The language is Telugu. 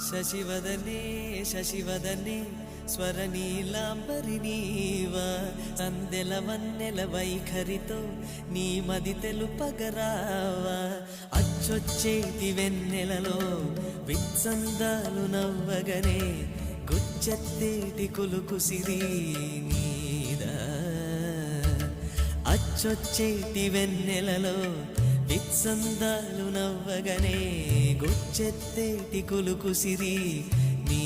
శశివదనే శశివదనే స్వరనీలాంబరి నీవా సందెల వన్నెల వైఖరితో నీ మది తెలుపగరావా అచ్చొచ్చేటి వెన్నెలలో విత్సందాలు నవ్వగనే గుచ్చెత్తేటి కులుకు సిరి నీదా అచ్చొచ్చేటి వెన్నెలలో విత్సందాలు నవ్వగనే గుచ్చెత్తేటి కులుకు సిరి నీ